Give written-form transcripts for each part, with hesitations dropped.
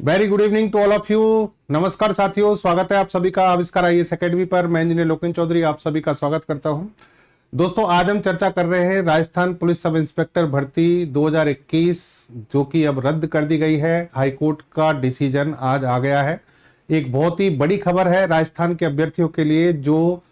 Very good evening to all of you. नमस्कार साथियों, स्वागत है आप सभी का आविष्कार आईएएस एकेडमी पर। मैं इंजीनियर लोकेन चौधरी आप सभी का स्वागत करता हूं। दोस्तों, आज हम चर्चा कर रहे हैं राजस्थान पुलिस सब इंस्पेक्टर भर्ती 2021 जो कि अब रद्द कर दी गई है। हाईकोर्ट का डिसीजन आज आ गया है। एक बहुत ही बड़ी खबर है राजस्थान के अभ्यर्थियों के लिए जो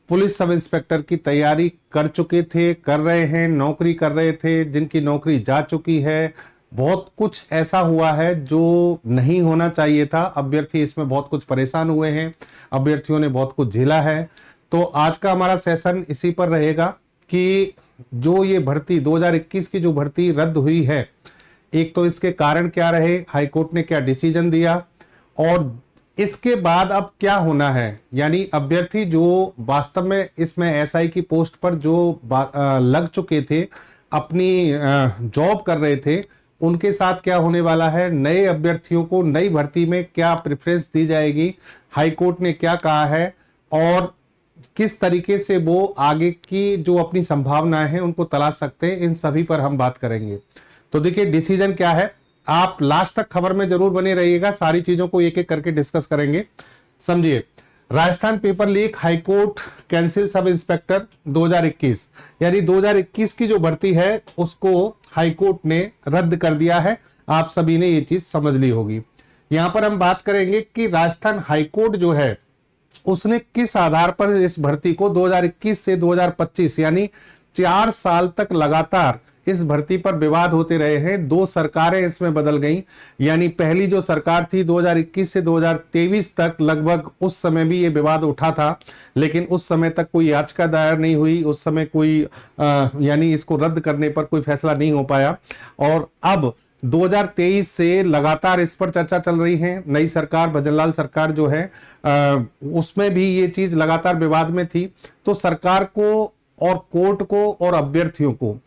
पुलिस सब इंस्पेक्टर की तैयारी कर चुके थे, कर रहे हैं, नौकरी कर रहे थे, जिनकी नौकरी जा चुकी है। बहुत कुछ ऐसा हुआ है जो नहीं होना चाहिए था। अभ्यर्थी इसमें बहुत कुछ परेशान हुए हैं, अभ्यर्थियों ने बहुत कुछ झेला है। तो आज का हमारा सेशन इसी पर रहेगा कि जो ये भर्ती 2021 की जो भर्ती रद्द हुई है, एक तो इसके कारण क्या रहे, हाईकोर्ट ने क्या डिसीजन दिया और इसके बाद अब क्या होना है। यानी अभ्यर्थी जो वास्तव में इसमें एसआई की पोस्ट पर जो लग चुके थे, अपनी जॉब कर रहे थे, उनके साथ क्या होने वाला है, नए अभ्यर्थियों को नई भर्ती में क्या प्रेफरेंस दी जाएगी, हाईकोर्ट ने क्या कहा है और किस तरीके से वो आगे की जो अपनी संभावनाएं हैं उनको तलाश सकते हैं, इन सभी पर हम बात करेंगे। तो देखिए डिसीजन क्या है, आप लास्ट तक खबर में जरूर बने रहिएगा, सारी चीजों को एक एक करके डिस्कस करेंगे। समझिए, Rajasthan paper leak, high court cancel sub inspector 2021, यानी 2021 की जो भर्ती है उसको हाईकोर्ट ने रद्द कर दिया है। आप सभी ने ये चीज समझ ली होगी। यहां पर हम बात करेंगे कि राजस्थान हाईकोर्ट जो है उसने किस आधार पर इस भर्ती को 2021 से 2025 यानी 4 साल तक लगातार इस भर्ती पर विवाद होते रहे हैं। दो सरकारें इसमें बदल गईं। यानी पहली जो सरकार थी 2021 से 2023 तक, लगभग उस समय भी ये विवाद उठा था, लेकिन उस समय तक कोई याचिका दायर नहीं हुई। उस समय कोई यानी इसको रद्द करने पर कोई फैसला नहीं हो पाया। और अब 2023 से लगातार इस पर चर्चा चल रही है। नई सरकार, भजनलाल सरकार जो है, उसमें भी ये चीज लगातार विवाद में थी। तो सरकार को और कोर्ट को और अभ्यर्थियों को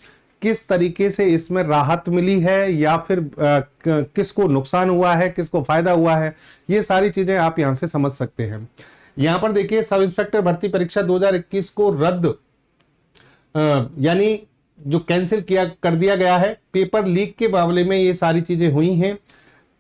किस तरीके से इसमें राहत मिली है या फिर किसको नुकसान हुआ है, किसको फायदा हुआ है, ये सारी चीजें आप यहां से समझ सकते हैं। यहां पर देखिए, सब इंस्पेक्टर भर्ती परीक्षा 2021 को रद्द यानी जो कैंसिल कर दिया गया है। पेपर लीक के मामले में ये सारी चीजें हुई हैं।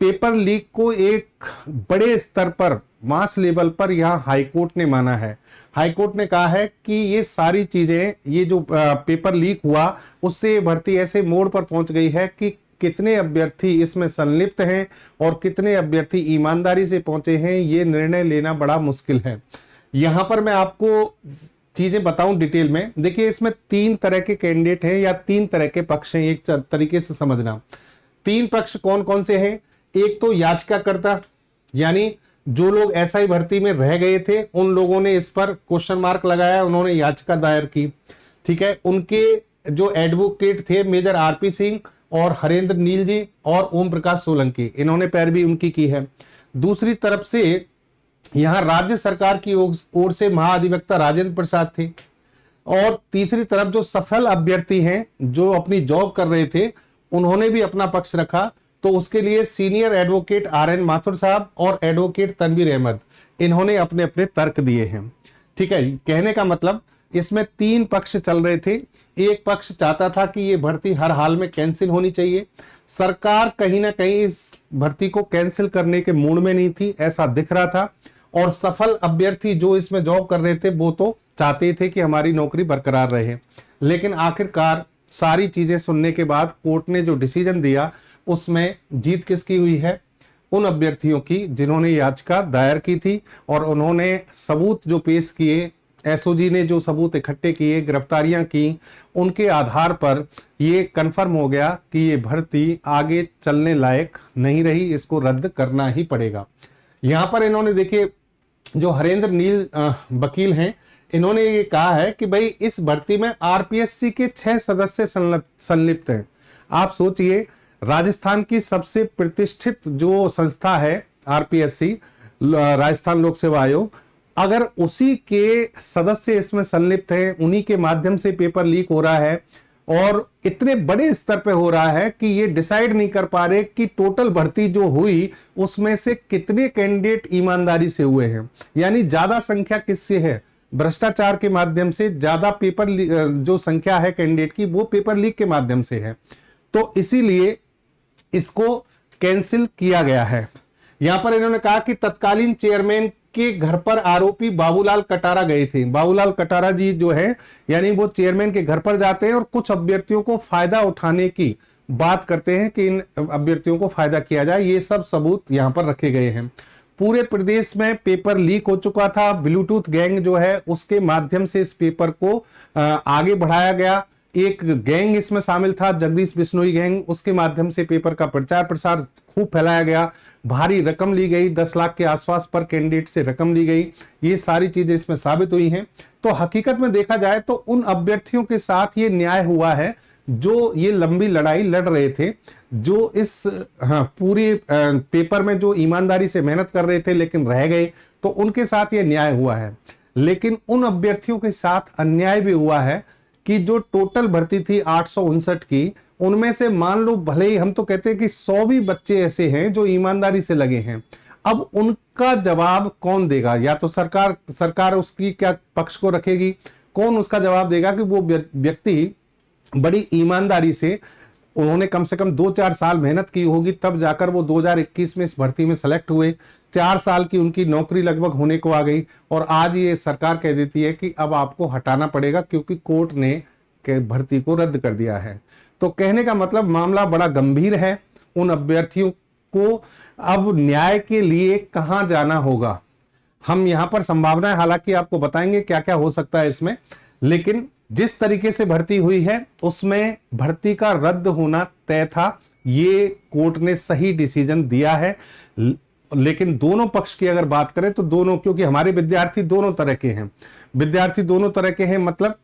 पेपर लीक को एक बड़े स्तर पर, मास लेवल पर यहां हाईकोर्ट ने माना है। हाईकोर्ट ने कहा है कि ये सारी चीजें, ये जो पेपर लीक हुआ उससे ये भर्ती ऐसे मोड़ पर पहुंच गई है कि कितने अभ्यर्थी इसमें संलिप्त हैं और कितने अभ्यर्थी ईमानदारी से पहुंचे हैं, ये निर्णय लेना बड़ा मुश्किल है। यहां पर मैं आपको चीजें बताऊं डिटेल में। देखिए, इसमें 3 तरह के कैंडिडेट हैं या 3 तरह के पक्ष हैं, एक तरीके से समझना। 3 पक्ष कौन कौन से हैं? एक तो याचिकाकर्ता, यानी जो लोग एसआई भर्ती में रह गए थे उन लोगों ने इस पर क्वेश्चन मार्क लगाया, उन्होंने याचिका दायर की। ठीक है, उनके जो एडवोकेट थे मेजर आरपी सिंह और हरेंद्र नील जी और ओम प्रकाश सोलंकी, इन्होंने पैरवी उनकी की है। दूसरी तरफ से यहां राज्य सरकार की ओर से महाधिवक्ता राजेंद्र प्रसाद थे। और तीसरी तरफ जो सफल अभ्यर्थी हैं जो अपनी जॉब कर रहे थे, उन्होंने भी अपना पक्ष रखा। तो उसके लिए सीनियर एडवोकेट आर.एन. माथुर साहब और एडवोकेट तनवीर अहमद, इन्होंने अपने अपने तर्क दिए हैं। ठीक है, कहने का मतलब इसमें 3 पक्ष चल रहे थे। एक पक्ष चाहता था कि ये भर्ती हर हाल में कैंसिल होनी चाहिए। सरकार कहीं ना कहीं इस भर्ती को कैंसिल करने के मूड में नहीं थी, ऐसा दिख रहा था। और सफल अभ्यर्थी जो इसमें जॉब कर रहे थे वो तो चाहते थे कि हमारी नौकरी बरकरार रहे। लेकिन आखिरकार सारी चीजें सुनने के बाद कोर्ट ने जो डिसीजन दिया उसमें जीत किसकी हुई है? उन अभ्यर्थियों की जिन्होंने याचिका दायर की थी और उन्होंने सबूत जो पेश किए, एसओजी ने जो सबूत इकट्ठे किए, गिरफ्तारियां की, उनके आधार पर ये कंफर्म हो गया कि ये भर्ती आगे चलने लायक नहीं रही, इसको रद्द करना ही पड़ेगा। यहां पर इन्होंने, देखिए, जो हरेंद्र नील वकील हैं, इन्होंने ये कहा है कि भाई इस भर्ती में आरपीएससी के 6 सदस्य संलिप्त हैं। आप सोचिए, राजस्थान की सबसे प्रतिष्ठित जो संस्था है आरपीएससी, राजस्थान लोक सेवा आयोग, अगर उसी के सदस्य इसमें संलिप्त हैं, उन्हीं के माध्यम से पेपर लीक हो रहा है और इतने बड़े स्तर पे हो रहा है कि ये डिसाइड नहीं कर पा रहे कि टोटल भर्ती जो हुई उसमें से कितने कैंडिडेट ईमानदारी से हुए हैं, यानी ज्यादा संख्या किससे है? भ्रष्टाचार के माध्यम से ज्यादा पेपर जो संख्या है कैंडिडेट की वो पेपर लीक के माध्यम से है। तो इसीलिए इसको कैंसिल किया गया है। यहां पर इन्होंने कहा कि तत्कालीन चेयरमैन के घर पर आरोपी बाबूलाल कटारा गए थे। बाबूलाल कटारा जी जो है यानी वो चेयरमैन के घर पर जाते हैं और कुछ अभ्यर्थियों को फायदा उठाने की बात करते हैं कि इन अभ्यर्थियों को फायदा किया जाए। ये सब सबूत यहां पर रखे गए हैं। पूरे प्रदेश में पेपर लीक हो चुका था। ब्लूटूथ गैंग जो है उसके माध्यम से इस पेपर को आगे बढ़ाया गया। एक गैंग इसमें शामिल था, जगदीश बिश्नोई गैंग, उसके माध्यम से पेपर का प्रचार प्रसार खूब फैलाया गया। भारी रकम ली गई, 10 लाख के आसपास पर कैंडिडेट से रकम ली गई। ये सारी चीजें इसमें साबित हुई हैं। तो हकीकत में देखा जाए तो उन अभ्यर्थियों के साथ ये न्याय हुआ है जो ये लंबी लड़ाई लड़ रहे थे, जो इस पूरी पेपर में जो ईमानदारी से मेहनत कर रहे थे लेकिन रह गए, तो उनके साथ ये न्याय हुआ है। लेकिन उन अभ्यर्थियों के साथ अन्याय भी हुआ है कि जो टोटल भर्ती थी 859 की, उनमें से मान लो भले ही हम तो कहते हैं कि 100 भी बच्चे ऐसे हैं जो ईमानदारी से लगे हैं। अब उनका जवाब कौन देगा? या तो सरकार उसकी क्या पक्ष को रखेगी, कौन उसका जवाब देगा कि वो व्यक्ति बड़ी ईमानदारी से, उन्होंने कम से कम 2-4 साल मेहनत की होगी तब जाकर वो 2021 में इस भर्ती में सेलेक्ट हुए। 4 साल की उनकी नौकरी लगभग होने को आ गई और आज ये सरकार कह देती है कि अब आपको हटाना पड़ेगा क्योंकि कोर्ट ने भर्ती को रद्द कर दिया है। तो कहने का मतलब मामला बड़ा गंभीर है। उन अभ्यर्थियों को अब न्याय के लिए कहां जाना होगा, हम यहां पर संभावनाएं हालांकि आपको बताएंगे क्या क्या हो सकता है इसमें, लेकिन जिस तरीके से भर्ती हुई है उसमें भर्ती का रद्द होना तय था। ये कोर्ट ने सही डिसीजन दिया है। लेकिन दोनों पक्ष की अगर बात करें तो दोनों, क्योंकि हमारे विद्यार्थी दोनों तरह के हैं, मतलब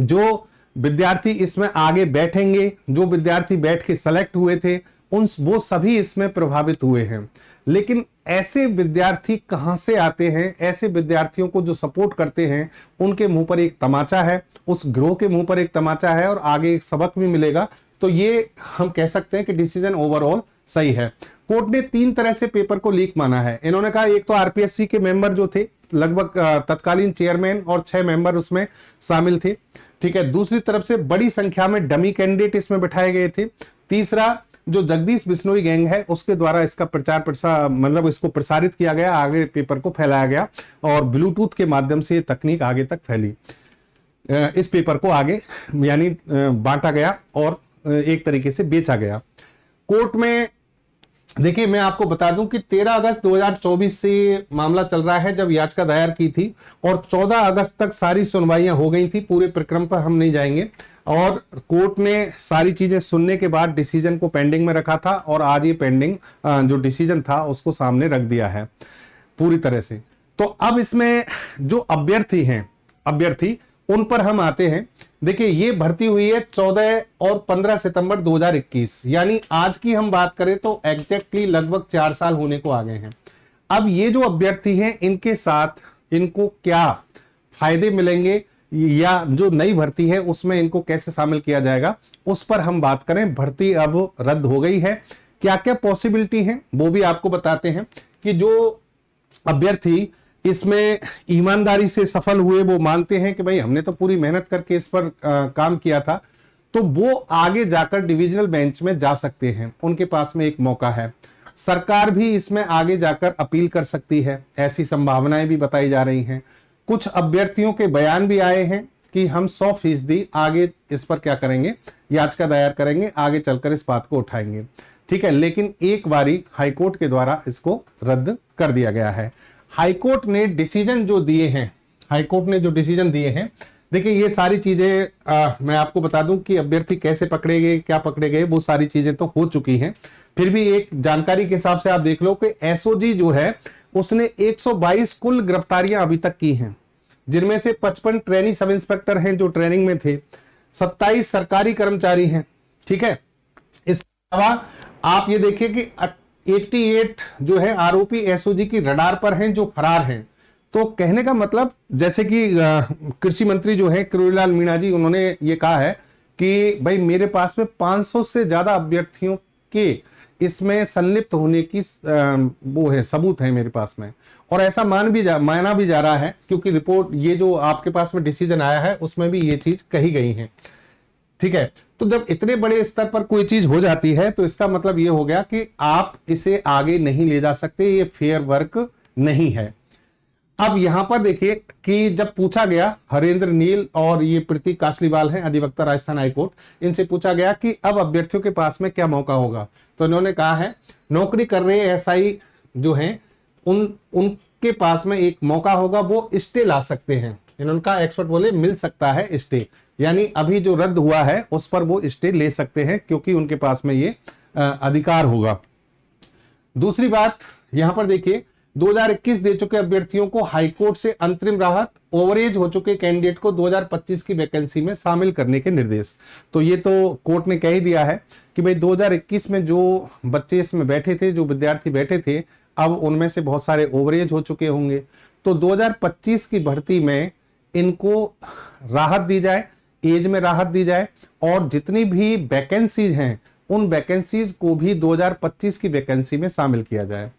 जो विद्यार्थी इसमें आगे बैठेंगे, जो विद्यार्थी बैठ के सेलेक्ट हुए थे, वो सभी इसमें प्रभावित हुए हैं। लेकिन ऐसे विद्यार्थी कहां से आते हैं? ऐसे विद्यार्थियों को जो सपोर्ट करते हैं उनके मुंह पर एक तमाचा है, उस ग्रोह के मुंह पर एक तमाचा है और आगे एक सबक भी मिलेगा। तो ये हम कह सकते हैं कि डिसीजन ओवरऑल सही है। कोर्ट ने 3 तरह से पेपर को लीक माना है। इन्होंने कहा एक तो आरपीएससी के मेंबर जो थे, लगभग तत्कालीन चेयरमैन और 6 मेंबर उसमें शामिल थे, ठीक है। दूसरी तरफ से बड़ी संख्या में डमी कैंडिडेट इसमें बिठाए गए थे। तीसरा, जो जगदीश बिश्नोई गैंग है उसके द्वारा इसका प्रचार प्रसार, मतलब इसको प्रसारित किया गया, आगे पेपर को फैलाया गया और ब्लूटूथ के माध्यम से ये तकनीक आगे तक फैली। इस पेपर को आगे यानी बांटा गया और एक तरीके से बेचा गया। कोर्ट में देखिए मैं आपको बता दूं कि 13 अगस्त 2024 से मामला चल रहा है जब याचिका दायर की थी और 14 अगस्त तक सारी सुनवाइयां हो गई थी। पूरे प्रक्रम पर हम नहीं जाएंगे और कोर्ट ने सारी चीजें सुनने के बाद डिसीजन को पेंडिंग में रखा था और आज ये पेंडिंग जो डिसीजन था उसको सामने रख दिया है पूरी तरह से। तो अब इसमें जो अभ्यर्थी उन पर हम आते हैं। देखिए ये भर्ती हुई है 14 और 15 सितंबर 2021, यानी आज की हम बात करें तो एग्जैक्टली लगभग 4 साल होने को आ गए हैं। अब ये जो अभ्यर्थी हैं इनके साथ इनको क्या फायदे मिलेंगे या जो नई भर्ती है उसमें इनको कैसे शामिल किया जाएगा, उस पर हम बात करें। भर्ती अब रद्द हो गई है, क्या क्या पॉसिबिलिटी है वो भी आपको बताते हैं कि जो अभ्यर्थी इसमें ईमानदारी से सफल हुए, वो मानते हैं कि भाई हमने तो पूरी मेहनत करके इस पर काम किया था, तो वो आगे जाकर डिविजनल बेंच में जा सकते हैं, उनके पास में एक मौका है। सरकार भी इसमें आगे जाकर अपील कर सकती है, ऐसी संभावनाएं भी बताई जा रही हैं। कुछ अभ्यर्थियों के बयान भी आए हैं कि हम 100% आगे इस पर क्या करेंगे, याचिका दायर करेंगे, आगे चलकर इस बात को उठाएंगे, ठीक है। लेकिन एक बारी हाईकोर्ट के द्वारा इसको रद्द कर दिया गया है। हाईकोर्ट ने जो डिसीजन दिए हैं, देखिए ये सारी चीजें मैं आपको बता दूं कि अभ्यर्थी कैसे पकड़े गए, क्या पकड़े गए, वो सारी चीजें तो हो चुकी हैं। फिर भी एक जानकारी के हिसाब से आप देख लो कि एसओजी जो है उसने 122 कुल गिरफ्तारियां अभी तक की हैं, जिनमें से 55 ट्रेनी सब इंस्पेक्टर हैं जो ट्रेनिंग में थे, 27 सरकारी कर्मचारी हैं, ठीक है। इसके अलावा आप ये देखिए कि 88 जो है आरोपी एसओजी की रडार पर हैं जो फरार हैं। तो कहने का मतलब जैसे कि कृषि मंत्री जो है किरोड़ीलाल मीणा जी, उन्होंने ये कहा है कि भाई मेरे पास में 500 से ज्यादा अभ्यर्थियों के इसमें संलिप्त होने की वो है, सबूत है मेरे पास में, और ऐसा माना भी जा रहा है क्योंकि रिपोर्ट ये जो आपके पास में डिसीजन आया है उसमें भी ये चीज कही गई है, ठीक है। तो जब इतने बड़े स्तर पर कोई चीज हो जाती है तो इसका मतलब ये हो गया कि आप इसे आगे नहीं ले जा सकते, ये फेयर वर्क नहीं है। अब यहां पर देखिए कि जब पूछा गया, हरेंद्र नील और ये प्रीति कासलीवाल हैं, अधिवक्ता राजस्थान हाईकोर्ट, इनसे पूछा गया कि अब अभ्यर्थियों के पास में क्या मौका होगा, तो इन्होंने कहा है नौकरी कर रहे एसआई जो हैं उनके पास में एक मौका होगा, वो स्टे ला सकते हैं। इन्होंने कहा, एक्सपर्ट बोले मिल सकता है स्टे, यानी अभी जो रद्द हुआ है उस पर वो स्टे ले सकते हैं क्योंकि उनके पास में ये अधिकार होगा। दूसरी बात यहां पर देखिए, 2021 दे चुके अभ्यर्थियों को हाईकोर्ट से अंतरिम राहत, ओवरेज हो चुके कैंडिडेट को 2025 की वैकेंसी में शामिल करने के निर्देश। तो ये तो कोर्ट ने कह ही दिया है कि भाई 2021 में जो बच्चे इसमें बैठे थे, जो विद्यार्थी बैठे थे, अब उनमें से बहुत सारे ओवरेज हो चुके होंगे, तो 2025 की भर्ती में इनको राहत दी जाए, एज में राहत दी जाए, और जितनी भी वैकेंसीज हैं उन वैकेंसीज को भी 2025 की वैकेंसी में शामिल किया जाए।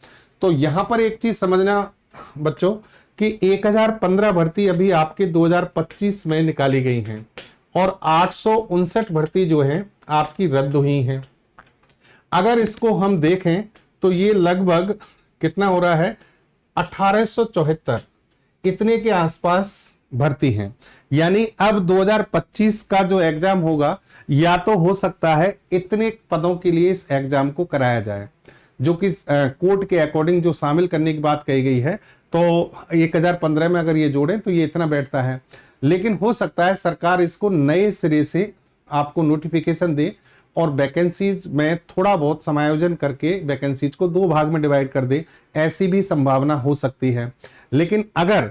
तो यहां पर एक चीज समझना बच्चों कि 1015 भर्ती अभी आपके 2025 में निकाली गई हैं और 859 भर्ती जो है आपकी रद्द हुई हैं। अगर इसको हम देखें तो ये लगभग कितना हो रहा है, 1874 इतने के आसपास भर्ती हैं। यानी अब 2025 का जो एग्जाम होगा, या तो हो सकता है इतने पदों के लिए इस एग्जाम को कराया जाए, जो कि कोर्ट के अकॉर्डिंग जो शामिल करने की बात कही गई है, तो 1015 में अगर ये जोड़ें तो ये इतना बैठता है। लेकिन हो सकता है सरकार इसको नए सिरे से आपको नोटिफिकेशन दे और वैकेंसीज में थोड़ा बहुत समायोजन करके वैकेंसीज को 2 भाग में डिवाइड कर दे, ऐसी भी संभावना हो सकती है। लेकिन अगर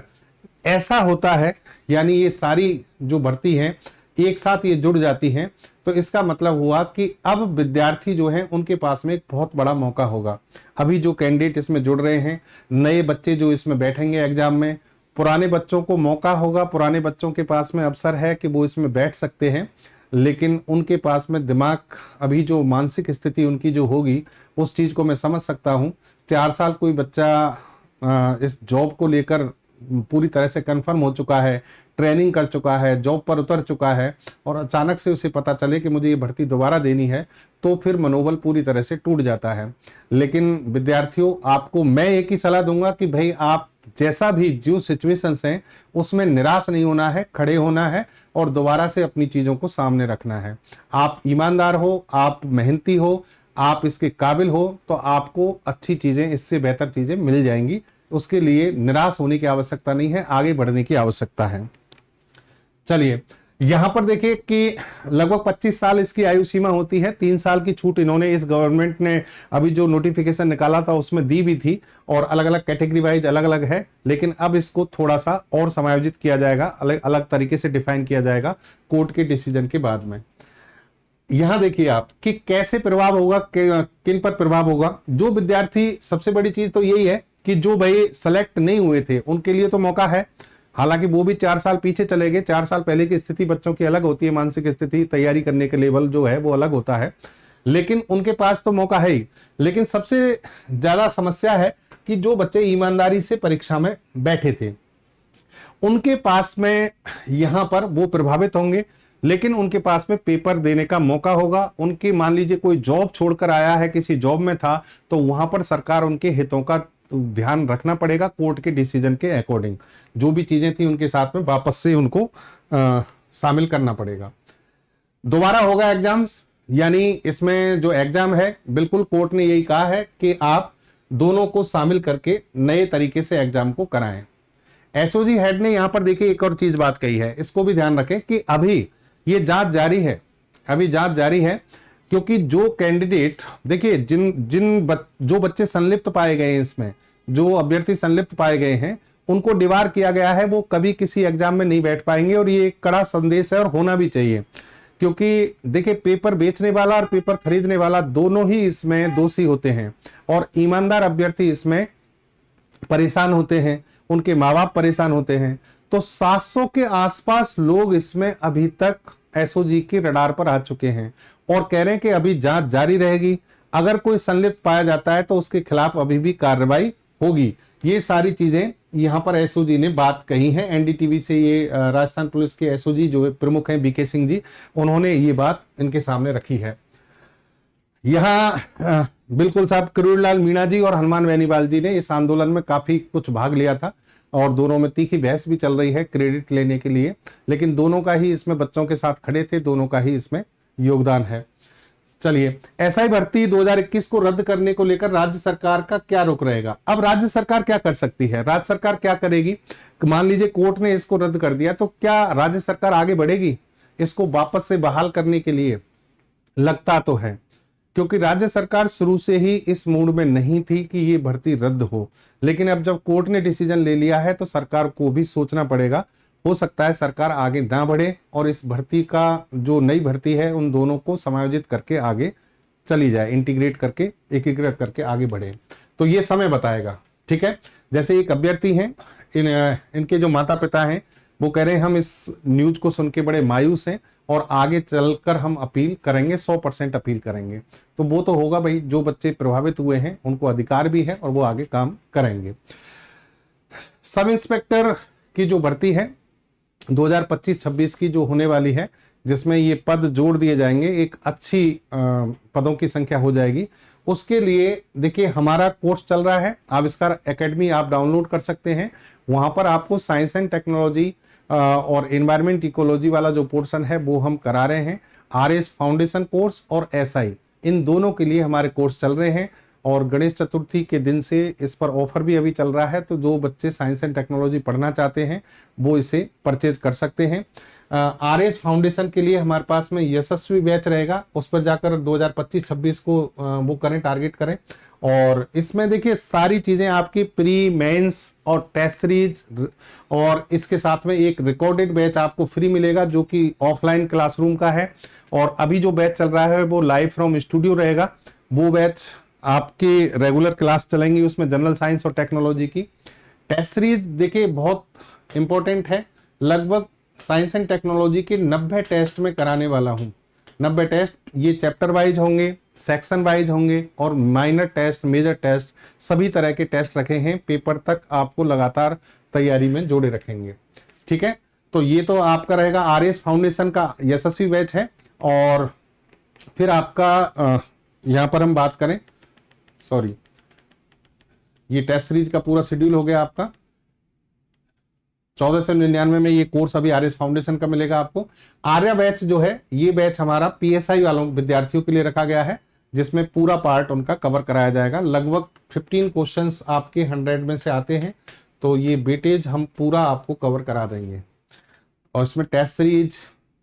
ऐसा होता है, यानी ये सारी जो भर्ती हैं एक साथ ये जुड़ जाती हैं, तो इसका मतलब हुआ कि अब विद्यार्थी जो हैं उनके पास में एक बहुत बड़ा मौका होगा। अभी जो कैंडिडेट इसमें जुड़ रहे हैं, नए बच्चे जो इसमें बैठेंगे एग्जाम में, पुराने बच्चों को मौका होगा, पुराने बच्चों के पास में अवसर है कि वो इसमें बैठ सकते हैं, लेकिन उनके पास में दिमाग, अभी जो मानसिक स्थिति उनकी जो होगी उस चीज को मैं समझ सकता हूं। 4 साल कोई बच्चा इस जॉब को लेकर पूरी तरह से कंफर्म हो चुका है, ट्रेनिंग कर चुका है, जॉब पर उतर चुका है, और अचानक से उसे पता चले कि मुझे ये भर्ती दोबारा देनी है, तो फिर मनोबल पूरी तरह से टूट जाता है। लेकिन विद्यार्थियों, आपको मैं एक ही सलाह दूंगा कि भाई आप जैसा भी जो सिचुएशंस हैं उसमें निराश नहीं होना है, खड़े होना है और दोबारा से अपनी चीजों को सामने रखना है। आप ईमानदार हो, आप मेहनती हो, आप इसके काबिल हो, तो आपको अच्छी चीजें, इससे बेहतर चीजें मिल जाएंगी। उसके लिए निराश होने की आवश्यकता नहीं है, आगे बढ़ने की आवश्यकता है। चलिए यहां पर देखिए कि लगभग 25 साल इसकी आयु सीमा होती है। 3 साल की छूट इन्होंने, इस गवर्नमेंट ने अभी जो नोटिफिकेशन निकाला था उसमें दी भी थी, और अलग अलग कैटेगरी वाइज अलग अलग है, लेकिन अब इसको थोड़ा सा और समायोजित किया जाएगा, अलग अलग तरीके से डिफाइन किया जाएगा कोर्ट के डिसीजन के बाद में। यहां देखिए आप कि कैसे प्रभाव होगा, किन पर प्रभाव होगा। जो विद्यार्थी, सबसे बड़ी चीज तो यही है कि जो भाई सेलेक्ट नहीं हुए थे उनके लिए तो मौका है, हालांकि वो भी 4 साल पीछे चले गए। 4 साल पहले की स्थिति बच्चों की अलग होती है, मानसिक स्थिति, तैयारी करने के लेवल जो है वो अलग होता है, लेकिन उनके पास तो मौका है ही। लेकिन सबसे ज्यादा समस्या है कि जो बच्चे ईमानदारी से परीक्षा में बैठे थे उनके पास में यहां पर वो प्रभावित होंगे, लेकिन उनके पास में पेपर देने का मौका होगा। उनकी, मान लीजिए कोई जॉब छोड़कर आया है, किसी जॉब में था, तो वहां पर सरकार उनके हितों का ध्यान रखना पड़ेगा। कोर्ट के डिसीजन के अकॉर्डिंग जो भी चीजें थी उनके साथ में वापस से उनको शामिल करना पड़ेगा। दोबारा होगा एग्जाम्स, यानी इसमें जो एग्जाम है, बिल्कुल कोर्ट ने यही कहा है कि आप दोनों को शामिल करके नए तरीके से एग्जाम को कराएं। एसओजी हेड ने यहां पर देखिए एक और चीज बात कही है, इसको भी ध्यान रखें कि अभी ये जांच जारी है, अभी जांच जारी है, क्योंकि जो कैंडिडेट, देखिए जो बच्चे संलिप्त पाए गए हैं, इसमें जो अभ्यर्थी संलिप्त पाए गए हैं उनको डिबार किया गया है, वो कभी किसी एग्जाम में नहीं बैठ पाएंगे, और ये एक कड़ा संदेश है और होना भी चाहिए। क्योंकि देखिए पेपर बेचने वाला और पेपर खरीदने वाला दोनों ही इसमें दोषी होते हैं, और ईमानदार अभ्यर्थी इसमें परेशान होते हैं, उनके माँ बाप परेशान होते हैं। तो 700 के आसपास लोग इसमें अभी तक एसओजी के रडार पर आ चुके हैं और कह रहे हैं कि अभी जांच जारी रहेगी, अगर कोई संलिप्त पाया जाता है तो उसके खिलाफ अभी भी कार्रवाई होगी। ये सारी चीजें यहाँ पर एसओजी ने बात कही है। एनडीटीवी से ये राजस्थान पुलिस के एसओजी जो प्रमुख हैं बीके सिंह जी, उन्होंने ये बात इनके सामने रखी है। यहाँ बिल्कुल साहब किरोड़ीलाल मीणा जी और हनुमान बेनीवाल जी ने इस आंदोलन में काफी कुछ भाग लिया था और दोनों में तीखी बहस भी चल रही है क्रेडिट लेने के लिए, लेकिन दोनों का ही इसमें बच्चों के साथ खड़े थे, दोनों का ही इसमें योगदान है। चलिए, एसआई भर्ती 2021 को रद्द करने को लेकर राज्य सरकार का क्या रुख रहेगा? अब राज्य सरकार क्या कर सकती है? राज्य सरकार क्या करेगी? मान लीजिए कोर्ट ने इसको रद्द कर दिया तो क्या राज्य सरकार आगे बढ़ेगी इसको वापस से बहाल करने के लिए? लगता तो है, क्योंकि राज्य सरकार शुरू से ही इस मूड में नहीं थी कि ये भर्ती रद्द हो, लेकिन अब जब कोर्ट ने डिसीजन ले लिया है तो सरकार को भी सोचना पड़ेगा। हो सकता है सरकार आगे ना बढ़े और इस भर्ती का जो नई भर्ती है उन दोनों को समायोजित करके आगे चली जाए, इंटीग्रेट करके, एकीकृत करके आगे बढ़े। तो ये समय बताएगा। ठीक है, जैसे एक अभ्यर्थी हैं, इनके जो माता पिता हैं वो कह रहे हैं हम इस न्यूज को सुन के बड़े मायूस हैं और आगे चलकर हम अपील करेंगे, 100% अपील करेंगे। तो वो तो होगा भाई, जो बच्चे प्रभावित हुए हैं उनको अधिकार भी है और वो आगे काम करेंगे। सब इंस्पेक्टर की जो भर्ती है 2025-26 की जो होने वाली है, जिसमें ये पद जोड़ दिए जाएंगे, एक अच्छी पदों की संख्या हो जाएगी। उसके लिए देखिए हमारा कोर्स चल रहा है, आविष्कार एकेडमी आप डाउनलोड कर सकते हैं। वहां पर आपको साइंस एंड टेक्नोलॉजी और एनवायरमेंट इकोलॉजी वाला जो पोर्शन है वो हम करा रहे हैं। आरएस फाउंडेशन कोर्स और एसआई, इन दोनों के लिए हमारे कोर्स चल रहे हैं और गणेश चतुर्थी के दिन से इस पर ऑफर भी अभी चल रहा है। तो जो बच्चे साइंस एंड टेक्नोलॉजी पढ़ना चाहते हैं वो इसे परचेज कर सकते हैं। आरएस फाउंडेशन के लिए हमारे पास में यशस्वी बैच रहेगा, उस पर जाकर 2025-26 को वो करें, टारगेट करें। और इसमें देखिए सारी चीजें आपकी प्री, मेंस और टेस्ट सीरीज, और इसके साथ में एक रिकॉर्डेड बैच आपको फ्री मिलेगा जो कि ऑफलाइन क्लासरूम का है। और अभी जो बैच चल रहा है वो लाइव फ्रॉम स्टूडियो रहेगा। वो बैच आपकी रेगुलर क्लास चलेंगी, उसमें जनरल साइंस और टेक्नोलॉजी की। टेस्ट सीरीज देखिए बहुत इंपॉर्टेंट है, लगभग साइंस एंड टेक्नोलॉजी के 90 टेस्ट में कराने वाला हूं। 90 टेस्ट ये चैप्टर वाइज होंगे, सेक्शन वाइज होंगे और माइनर टेस्ट, मेजर टेस्ट, सभी तरह के टेस्ट रखे हैं। पेपर तक आपको लगातार तैयारी में जोड़े रखेंगे। ठीक है, तो ये तो आपका रहेगा आरएस फाउंडेशन का यशस्वी बैच है। और फिर आपका यहां पर हम बात करें, सॉरी, ये टेस्ट सीरीज का पूरा शेड्यूल हो गया आपका। 1499 में ये कोर्स अभी आरएस फाउंडेशन का मिलेगा आपको। आर्या बैच जो है, ये बैच हमारा पीएसआई वालों विद्यार्थियों के लिए रखा गया है, जिसमें पूरा पार्ट उनका कवर कराया जाएगा। लगभग 15 क्वेश्चंस आपके 100 में से आते हैं, तो ये वेटेज हम पूरा आपको कवर करा देंगे। और इसमें टेस्ट सीरीज,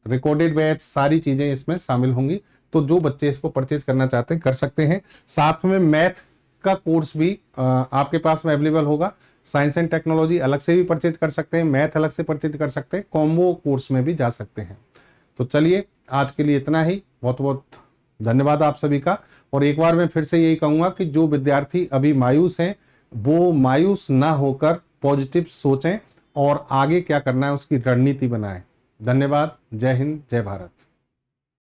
रिकॉर्डेड बैच, सारी चीजें इसमें शामिल होंगी। तो जो बच्चे इसको परचेज करना चाहते हैं कर सकते हैं। साथ में मैथ का कोर्स भी आपके पास में अवेलेबल होगा। साइंस एंड टेक्नोलॉजी अलग से भी परचेज कर सकते हैं, मैथ अलग से परचेज कर सकते हैं, कॉम्बो कोर्स में भी जा सकते हैं। तो चलिए आज के लिए इतना ही। बहुत बहुत धन्यवाद आप सभी का। और एक बार मैं फिर से यही कहूंगा कि जो विद्यार्थी अभी मायूस हैं वो मायूस ना होकर पॉजिटिव सोचें और आगे क्या करना है उसकी रणनीति बनाएं। धन्यवाद। जय हिंद, जय भारत।